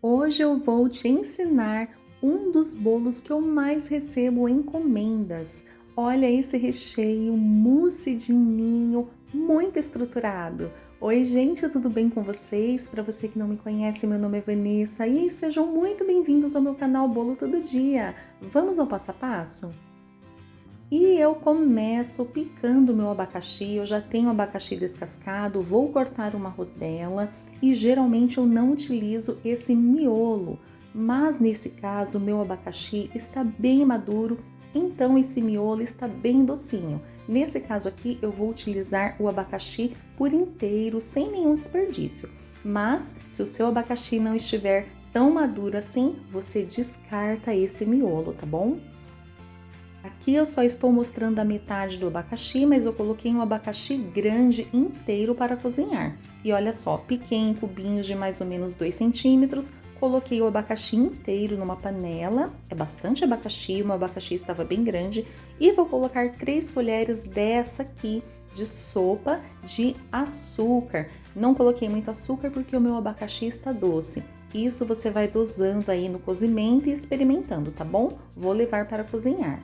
Hoje eu vou te ensinar um dos bolos que eu mais recebo encomendas. Olha esse recheio mousse de ninho muito estruturado. Oi, gente, tudo bem com vocês? Para você que não me conhece, meu nome é Vanessa e sejam muito bem-vindos ao meu canal Bolo Todo Dia. Vamos ao passo a passo? E eu começo picando meu abacaxi, eu já tenho abacaxi descascado, vou cortar uma rodela e geralmente eu não utilizo esse miolo, mas nesse caso meu abacaxi está bem maduro, então esse miolo está bem docinho. Nesse caso aqui eu vou utilizar o abacaxi por inteiro, sem nenhum desperdício. Mas se o seu abacaxi não estiver tão maduro assim, você descarta esse miolo, tá bom? Aqui eu só estou mostrando a metade do abacaxi, mas eu coloquei um abacaxi grande inteiro para cozinhar. E olha só, piquei em cubinhos de mais ou menos 2 centímetros, coloquei o abacaxi inteiro numa panela, é bastante abacaxi, o meu abacaxi estava bem grande, e vou colocar 3 colheres dessa aqui de sopa de açúcar. Não coloquei muito açúcar porque o meu abacaxi está doce. Isso você vai dosando aí no cozimento e experimentando, tá bom? Vou levar para cozinhar.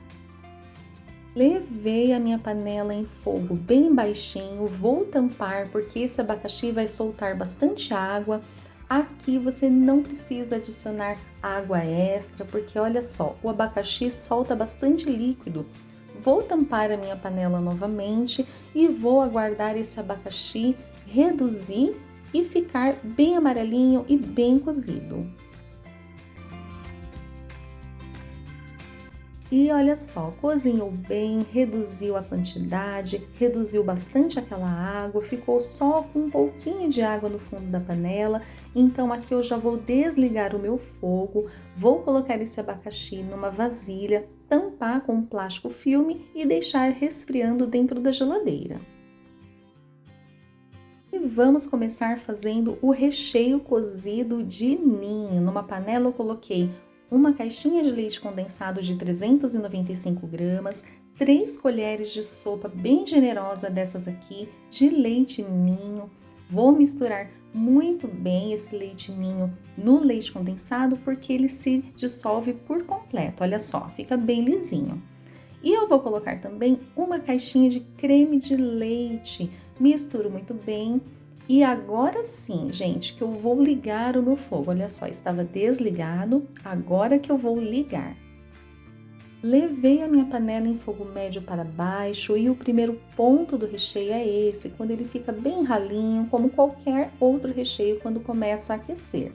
Levei a minha panela em fogo bem baixinho, vou tampar porque esse abacaxi vai soltar bastante água. Aqui você não precisa adicionar água extra, porque olha só, o abacaxi solta bastante líquido. Vou tampar a minha panela novamente e vou aguardar esse abacaxi reduzir e ficar bem amarelinho e bem cozido. E olha só, cozinhou bem, reduziu a quantidade, reduziu bastante aquela água, ficou só com um pouquinho de água no fundo da panela. Então aqui eu já vou desligar o meu fogo, vou colocar esse abacaxi numa vasilha, tampar com um plástico filme e deixar resfriando dentro da geladeira. E vamos começar fazendo o recheio cozido de ninho. Numa panela eu coloquei uma caixinha de leite condensado de 395 gramas, 3 colheres de sopa bem generosa dessas aqui de leite ninho. Vou misturar muito bem esse leite ninho no leite condensado porque ele se dissolve por completo, olha só, fica bem lisinho. E eu vou colocar também uma caixinha de creme de leite, misturo muito bem. E agora sim, gente, que eu vou ligar o meu fogo. Olha só, estava desligado, agora que eu vou ligar. Levei a minha panela em fogo médio para baixo e o primeiro ponto do recheio é esse, quando ele fica bem ralinho, como qualquer outro recheio quando começa a aquecer.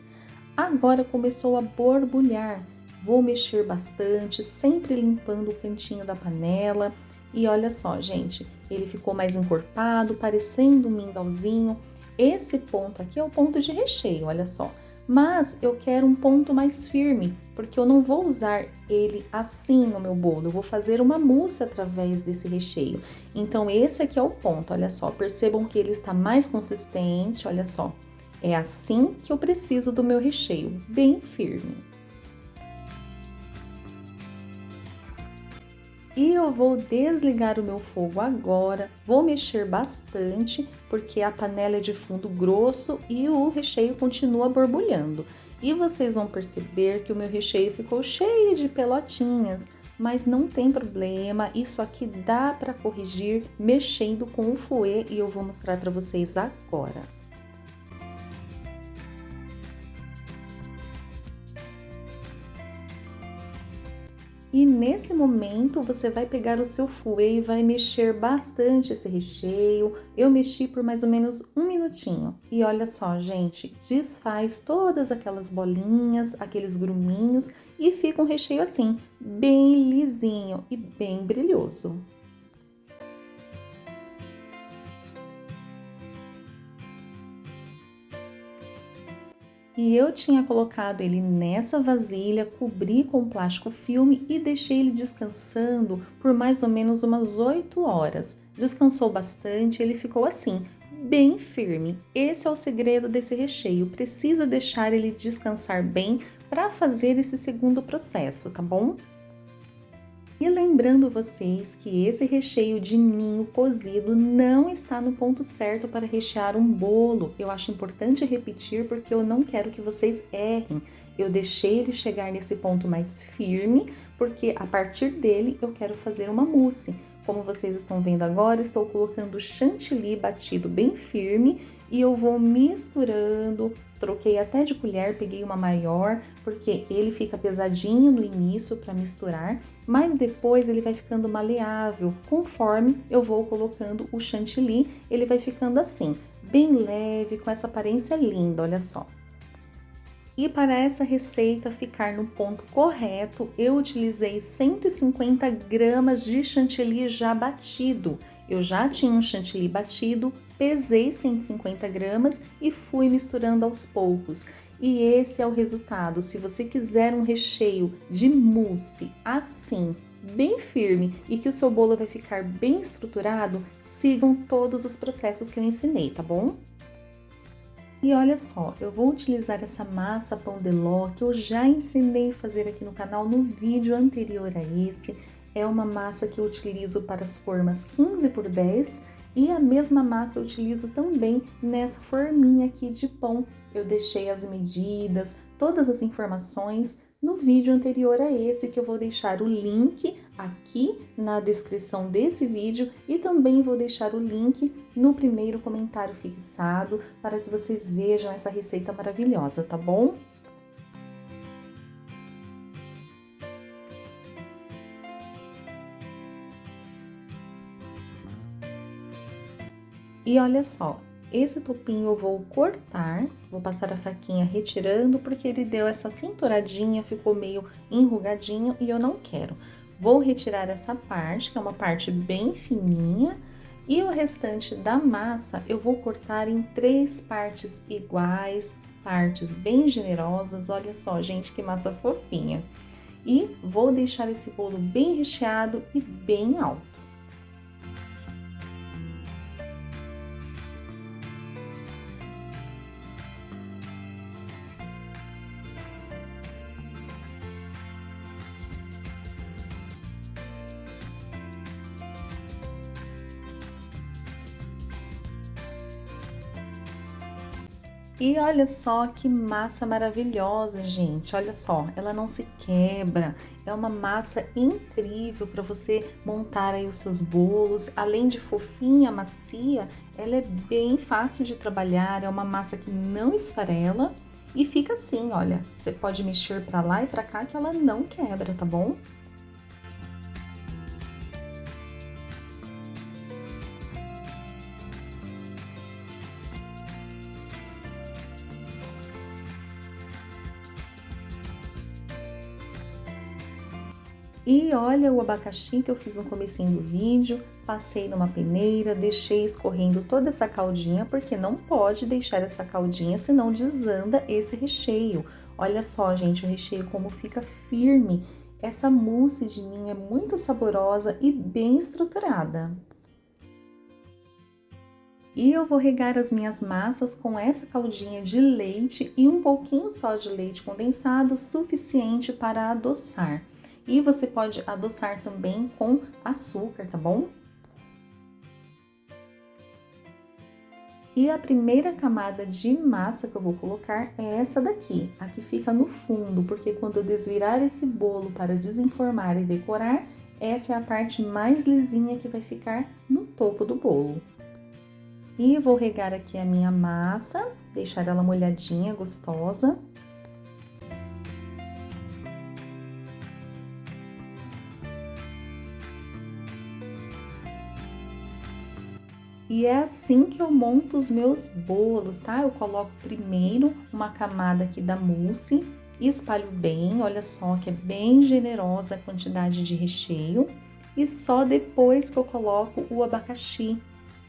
Agora começou a borbulhar. Vou mexer bastante, sempre limpando o cantinho da panela. E olha só, gente, ele ficou mais encorpado, parecendo um mingauzinho. Esse ponto aqui é o ponto de recheio, olha só. Mas eu quero um ponto mais firme, porque eu não vou usar ele assim no meu bolo. Eu vou fazer uma mousse através desse recheio. Então, esse aqui é o ponto, olha só. Percebam que ele está mais consistente, olha só. É assim que eu preciso do meu recheio, bem firme. E eu vou desligar o meu fogo agora, vou mexer bastante, porque a panela é de fundo grosso e o recheio continua borbulhando. E vocês vão perceber que o meu recheio ficou cheio de pelotinhas, mas não tem problema, isso aqui dá para corrigir mexendo com o fouet e eu vou mostrar para vocês agora. E nesse momento você vai pegar o seu fouet e vai mexer bastante esse recheio. Eu mexi por mais ou menos um minutinho. E olha só, gente, desfaz todas aquelas bolinhas, aqueles gruminhos e fica um recheio assim, bem lisinho e bem brilhoso. E eu tinha colocado ele nessa vasilha, cobri com plástico filme e deixei ele descansando por mais ou menos umas 8 horas. Descansou bastante, ele ficou assim, bem firme. Esse é o segredo desse recheio, precisa deixar ele descansar bem para fazer esse segundo processo, tá bom? E lembrando vocês que esse recheio de ninho cozido não está no ponto certo para rechear um bolo. Eu acho importante repetir porque eu não quero que vocês errem. Eu deixei ele chegar nesse ponto mais firme, porque a partir dele eu quero fazer uma mousse. Como vocês estão vendo agora, estou colocando chantilly batido bem firme e eu vou misturando. Troquei até de colher, peguei uma maior, porque ele fica pesadinho no início para misturar, mas depois ele vai ficando maleável. Conforme eu vou colocando o chantilly, ele vai ficando assim, bem leve, com essa aparência linda, olha só. E para essa receita ficar no ponto correto, eu utilizei 150 gramas de chantilly já batido. Eu já tinha um chantilly batido, pesei 150 gramas e fui misturando aos poucos. E esse é o resultado. Se você quiser um recheio de mousse assim, bem firme e que o seu bolo vai ficar bem estruturado, sigam todos os processos que eu ensinei, tá bom? E olha só, eu vou utilizar essa massa pão de ló que eu já ensinei a fazer aqui no canal no vídeo anterior a esse. É uma massa que eu utilizo para as formas 15x10 e a mesma massa eu utilizo também nessa forminha aqui de pão. Eu deixei as medidas, todas as informações no vídeo anterior a esse, que eu vou deixar o link aqui na descrição desse vídeo e também vou deixar o link no primeiro comentário fixado para que vocês vejam essa receita maravilhosa, tá bom? E olha só, esse topinho eu vou cortar, vou passar a faquinha retirando, porque ele deu essa cinturadinha, ficou meio enrugadinho e eu não quero. Vou retirar essa parte, que é uma parte bem fininha, e o restante da massa eu vou cortar em 3 partes iguais, partes bem generosas. Olha só, gente, que massa fofinha. E vou deixar esse bolo bem recheado e bem alto. E olha só que massa maravilhosa, gente. Olha só, ela não se quebra. É uma massa incrível para você montar aí os seus bolos. Além de fofinha, macia, ela é bem fácil de trabalhar. É uma massa que não esfarela e fica assim, olha. Você pode mexer para lá e para cá que ela não quebra, tá bom? E olha o abacaxi que eu fiz no comecinho do vídeo, passei numa peneira, deixei escorrendo toda essa caldinha, porque não pode deixar essa caldinha, senão desanda esse recheio. Olha só, gente, o recheio como fica firme. Essa mousse de ninho é muito saborosa e bem estruturada. E eu vou regar as minhas massas com essa caldinha de leite e um pouquinho só de leite condensado, suficiente para adoçar. E você pode adoçar também com açúcar, tá bom? E a primeira camada de massa que eu vou colocar é essa daqui, a que fica no fundo, porque quando eu desvirar esse bolo para desenformar e decorar, essa é a parte mais lisinha que vai ficar no topo do bolo. E vou regar aqui a minha massa, deixar ela molhadinha, gostosa. E é assim que eu monto os meus bolos, tá? Eu coloco primeiro uma camada aqui da mousse e espalho bem, olha só que é bem generosa a quantidade de recheio. E só depois que eu coloco o abacaxi.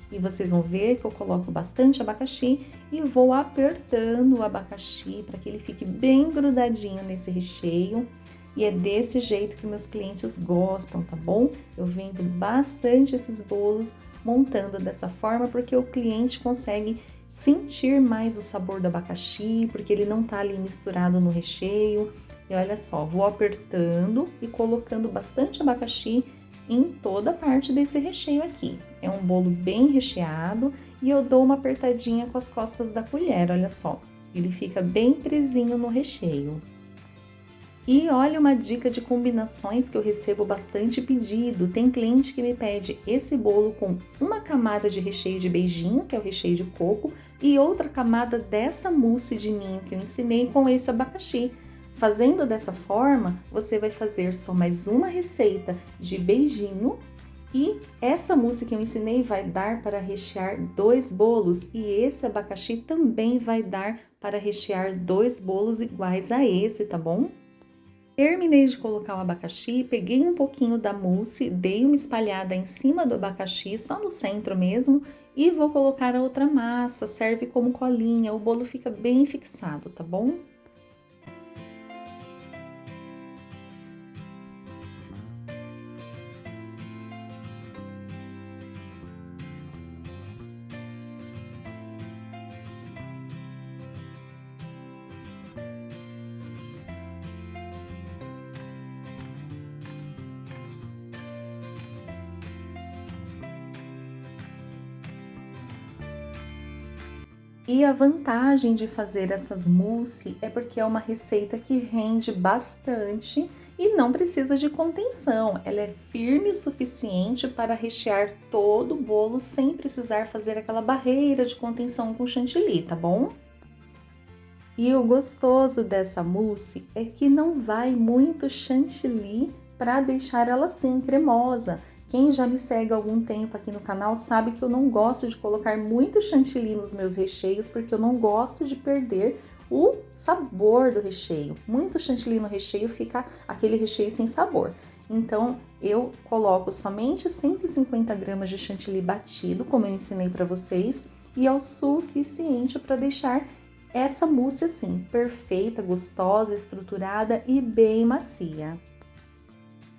E vocês vão ver que eu coloco bastante abacaxi e vou apertando o abacaxi para que ele fique bem grudadinho nesse recheio. E é desse jeito que meus clientes gostam, tá bom? Eu vendo bastante esses bolos montando dessa forma, porque o cliente consegue sentir mais o sabor do abacaxi, porque ele não tá ali misturado no recheio. E olha só, vou apertando e colocando bastante abacaxi em toda a parte desse recheio aqui. É um bolo bem recheado e eu dou uma apertadinha com as costas da colher, olha só. Ele fica bem presinho no recheio. E olha uma dica de combinações que eu recebo bastante pedido. Tem cliente que me pede esse bolo com uma camada de recheio de beijinho, que é o recheio de coco, e outra camada dessa mousse de ninho que eu ensinei com esse abacaxi. Fazendo dessa forma, você vai fazer só mais uma receita de beijinho e essa mousse que eu ensinei vai dar para rechear 2 bolos e esse abacaxi também vai dar para rechear 2 bolos iguais a esse, tá bom? Terminei de colocar o abacaxi, peguei um pouquinho da mousse, dei uma espalhada em cima do abacaxi, só no centro mesmo, e vou colocar a outra massa, serve como colinha, o bolo fica bem fixado, tá bom? E a vantagem de fazer essas mousse é porque é uma receita que rende bastante e não precisa de contenção. Ela é firme o suficiente para rechear todo o bolo sem precisar fazer aquela barreira de contenção com chantilly, tá bom? E o gostoso dessa mousse é que não vai muito chantilly para deixar ela assim cremosa. Quem já me segue há algum tempo aqui no canal sabe que eu não gosto de colocar muito chantilly nos meus recheios porque eu não gosto de perder o sabor do recheio. Muito chantilly no recheio fica aquele recheio sem sabor. Então eu coloco somente 150 gramas de chantilly batido, como eu ensinei para vocês, e é o suficiente para deixar essa mousse assim, perfeita, gostosa, estruturada e bem macia.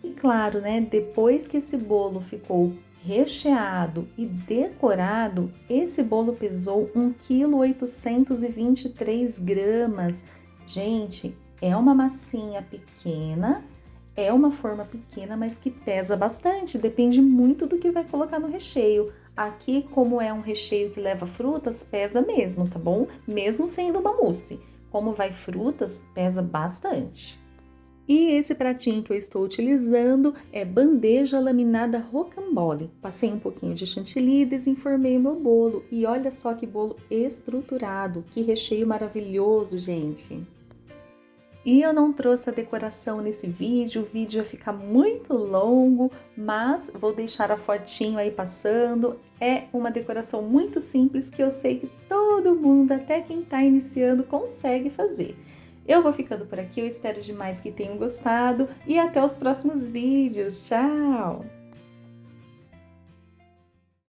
E claro, né, depois que esse bolo ficou recheado e decorado, esse bolo pesou 1,823 kg. Gente, é uma massinha pequena, é uma forma pequena, mas que pesa bastante, depende muito do que vai colocar no recheio. Aqui, como é um recheio que leva frutas, pesa mesmo, tá bom? Mesmo sendo uma mousse. Como vai frutas, pesa bastante. E esse pratinho que eu estou utilizando é bandeja laminada rocambole. Passei um pouquinho de chantilly e desenformei o meu bolo. E olha só que bolo estruturado, que recheio maravilhoso, gente! E eu não trouxe a decoração nesse vídeo, o vídeo ia ficar muito longo, mas vou deixar a fotinho aí passando. É uma decoração muito simples que eu sei que todo mundo, até quem está iniciando, consegue fazer. Eu vou ficando por aqui, eu espero demais que tenham gostado e até os próximos vídeos. Tchau!